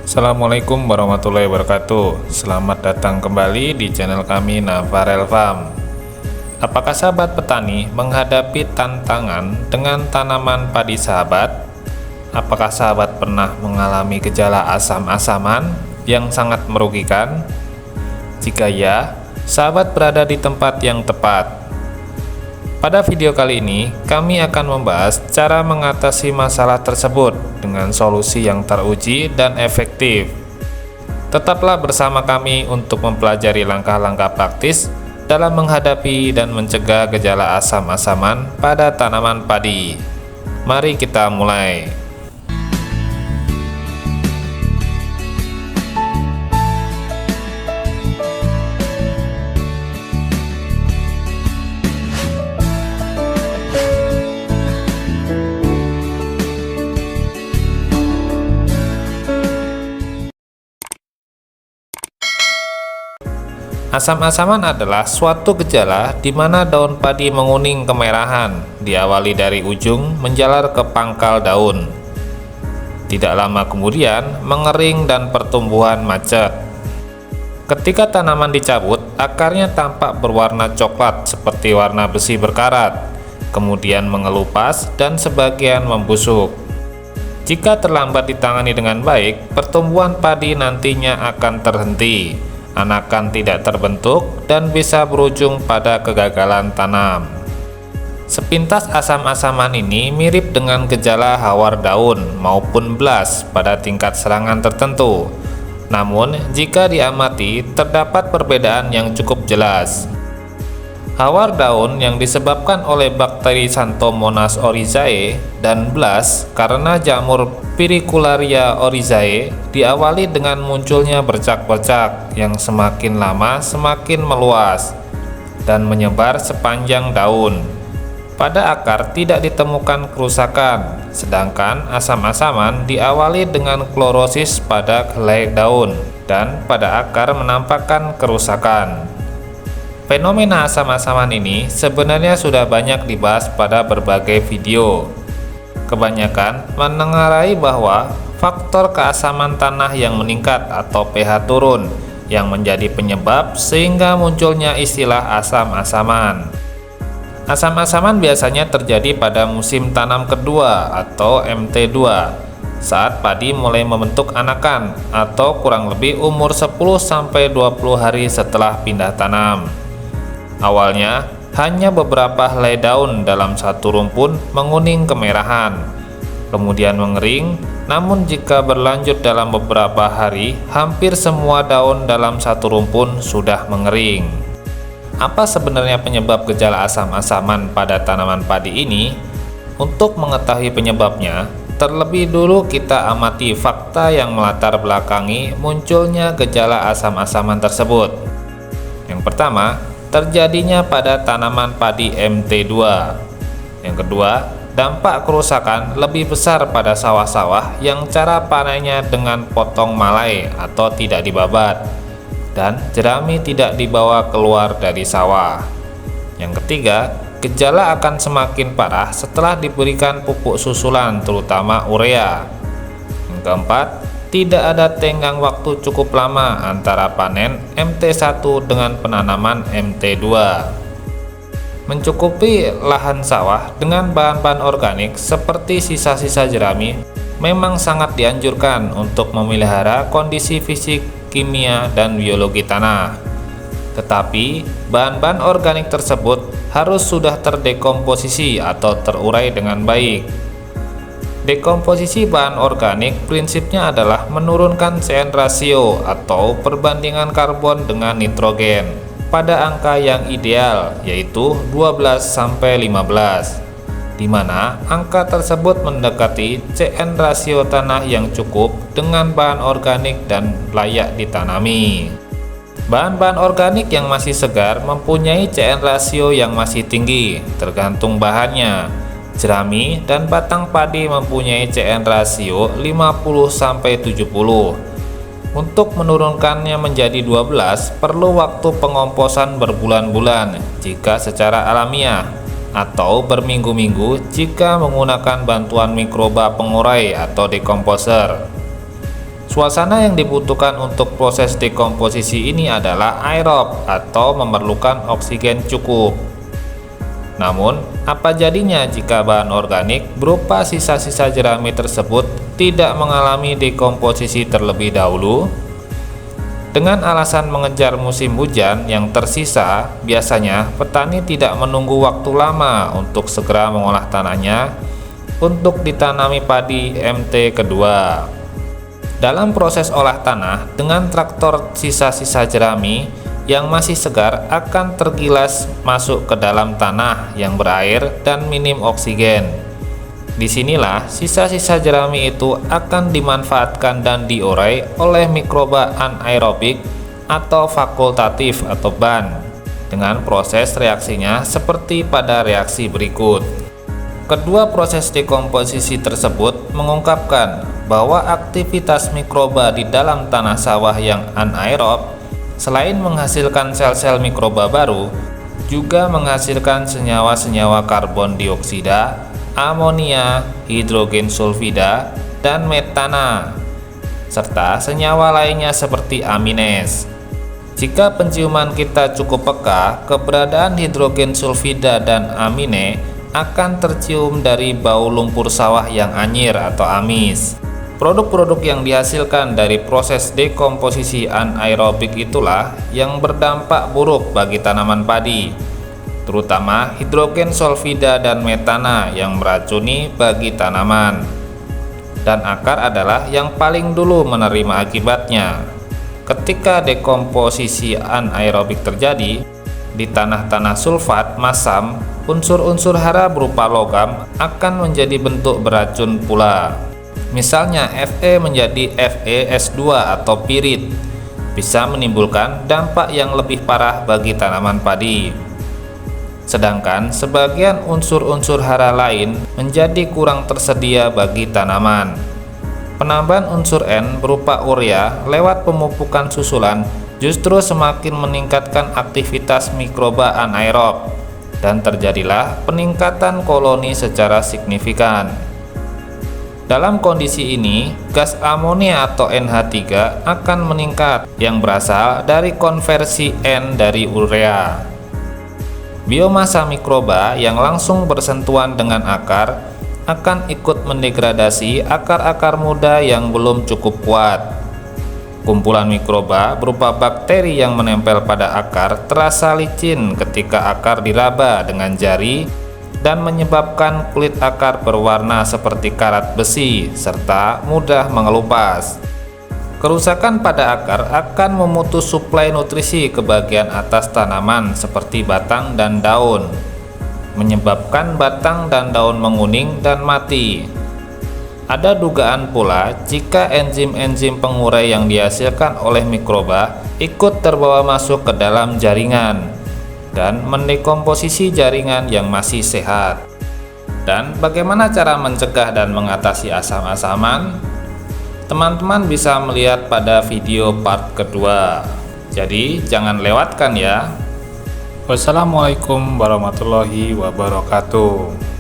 Assalamualaikum warahmatullahi wabarakatuh. Selamat datang kembali di channel kami Navarel Farm. Apakah sahabat petani menghadapi tantangan dengan tanaman padi sahabat? Apakah sahabat pernah mengalami gejala asam-asaman yang sangat merugikan? Jika ya, sahabat berada di tempat yang tepat. Pada video kali ini, kami akan membahas cara mengatasi masalah tersebut dengan solusi yang teruji dan efektif. Tetaplah bersama kami untuk mempelajari langkah-langkah praktis dalam menghadapi dan mencegah gejala asam-asaman pada tanaman padi. Mari kita mulai. Asam-asaman adalah suatu gejala di mana daun padi menguning kemerahan, diawali dari ujung menjalar ke pangkal daun. Tidak lama kemudian mengering dan pertumbuhan macet. Ketika tanaman dicabut, akarnya tampak berwarna coklat seperti warna besi berkarat, kemudian mengelupas dan sebagian membusuk. Jika terlambat ditangani dengan baik, pertumbuhan padi nantinya akan terhenti. Anakan tidak terbentuk dan bisa berujung pada kegagalan tanam. Sepintas asam-asaman ini mirip dengan gejala hawar daun maupun blas pada tingkat serangan tertentu. Namun, jika diamati, terdapat perbedaan yang cukup jelas. Hawar daun yang disebabkan oleh bakteri Xanthomonas oryzae dan blas karena jamur Pyrrhicularia oryzae diawali dengan munculnya bercak-bercak yang semakin lama semakin meluas dan menyebar sepanjang daun. Pada akar tidak ditemukan kerusakan, sedangkan asam-asaman diawali dengan klorosis pada helai daun dan pada akar menampakkan kerusakan. Fenomena asam-asaman ini sebenarnya sudah banyak dibahas pada berbagai video. Kebanyakan menengarai bahwa faktor keasaman tanah yang meningkat atau pH turun yang menjadi penyebab sehingga munculnya istilah asam-asaman. Asam-asaman biasanya terjadi pada musim tanam kedua atau MT2 saat padi mulai membentuk anakan atau kurang lebih umur 10-20 hari setelah pindah tanam. Awalnya, hanya beberapa helai daun dalam satu rumpun menguning kemerahan, kemudian mengering, namun jika berlanjut dalam beberapa hari, hampir semua daun dalam satu rumpun sudah mengering. Apa sebenarnya penyebab gejala asam-asaman pada tanaman padi ini? Untuk mengetahui penyebabnya, terlebih dulu kita amati fakta yang melatar belakangi munculnya gejala asam-asaman tersebut. Yang pertama, terjadinya pada tanaman padi MT2. Yang kedua, dampak kerusakan lebih besar pada sawah-sawah yang cara panennya dengan potong malai atau tidak dibabat, dan jerami tidak dibawa keluar dari sawah. Yang ketiga, gejala akan semakin parah setelah diberikan pupuk susulan terutama urea. Yang keempat, tidak ada tenggang waktu cukup lama antara panen MT1 dengan penanaman MT2. Mencukupi lahan sawah dengan bahan-bahan organik seperti sisa-sisa jerami memang sangat dianjurkan untuk memelihara kondisi fisik, kimia, dan biologi tanah. Tetapi, bahan-bahan organik tersebut harus sudah terdekomposisi atau terurai dengan baik. Dekomposisi bahan organik prinsipnya adalah menurunkan CN rasio atau perbandingan karbon dengan nitrogen pada angka yang ideal yaitu 12-15, di mana angka tersebut mendekati CN rasio tanah yang cukup dengan bahan organik dan layak ditanami. Bahan-bahan organik yang masih segar mempunyai CN rasio yang masih tinggi tergantung bahannya. Jerami dan batang padi mempunyai CN rasio 50-70. Untuk menurunkannya menjadi 12, perlu waktu pengomposan berbulan-bulan jika secara alamiah, atau berminggu-minggu jika menggunakan bantuan mikroba pengurai atau dekomposer. Suasana yang dibutuhkan untuk proses dekomposisi ini adalah aerob atau memerlukan oksigen cukup. Namun, apa jadinya jika bahan organik berupa sisa-sisa jerami tersebut tidak mengalami dekomposisi terlebih dahulu? Dengan alasan mengejar musim hujan yang tersisa, biasanya petani tidak menunggu waktu lama untuk segera mengolah tanahnya untuk ditanami padi MT kedua. Dalam proses olah tanah, dengan traktor sisa-sisa jerami yang masih segar akan tergilas masuk ke dalam tanah yang berair dan minim oksigen. Disinilah sisa-sisa jerami itu akan dimanfaatkan dan diurai oleh mikroba anaerobik atau fakultatif atau BAN dengan proses reaksinya seperti pada reaksi berikut. Kedua proses dekomposisi tersebut mengungkapkan bahwa aktivitas mikroba di dalam tanah sawah yang anaerob selain menghasilkan sel-sel mikroba baru juga menghasilkan senyawa-senyawa karbon dioksida, amonia, hidrogen sulfida, dan metana, serta senyawa lainnya seperti amines. Jika penciuman kita cukup peka, keberadaan hidrogen sulfida dan amine akan tercium dari bau lumpur sawah yang anyir atau amis. Produk-produk yang dihasilkan dari proses dekomposisi anaerobik itulah yang berdampak buruk bagi tanaman padi, terutama hidrogen sulfida dan metana yang meracuni bagi tanaman. Dan akar adalah yang paling dulu menerima akibatnya. Ketika dekomposisi anaerobik terjadi di tanah-tanah sulfat masam, unsur-unsur hara berupa logam akan menjadi bentuk beracun pula. Misalnya Fe menjadi FeS2 atau pirit, bisa menimbulkan dampak yang lebih parah bagi tanaman padi. Sedangkan sebagian unsur-unsur hara lain menjadi kurang tersedia bagi tanaman. Penambahan unsur N berupa urea lewat pemupukan susulan justru semakin meningkatkan aktivitas mikroba anaerob dan terjadilah peningkatan koloni secara signifikan. Dalam kondisi ini, gas amonia atau NH3 akan meningkat yang berasal dari konversi N dari urea. Biomasa mikroba yang langsung bersentuhan dengan akar akan ikut mendegradasi akar-akar muda yang belum cukup kuat. Kumpulan mikroba berupa bakteri yang menempel pada akar terasa licin ketika akar diraba dengan jari dan menyebabkan kulit akar berwarna seperti karat besi serta mudah mengelupas. Kerusakan pada akar akan memutus suplai nutrisi ke bagian atas tanaman seperti batang dan daun, menyebabkan batang dan daun menguning dan mati. Ada dugaan pula jika enzim-enzim pengurai yang dihasilkan oleh mikroba ikut terbawa masuk ke dalam jaringan dan mendekomposisi jaringan yang masih sehat. Dan bagaimana cara mencegah dan mengatasi asam-asaman? Teman-teman bisa melihat pada video part kedua. Jadi jangan lewatkan ya. Wassalamualaikum warahmatullahi wabarakatuh.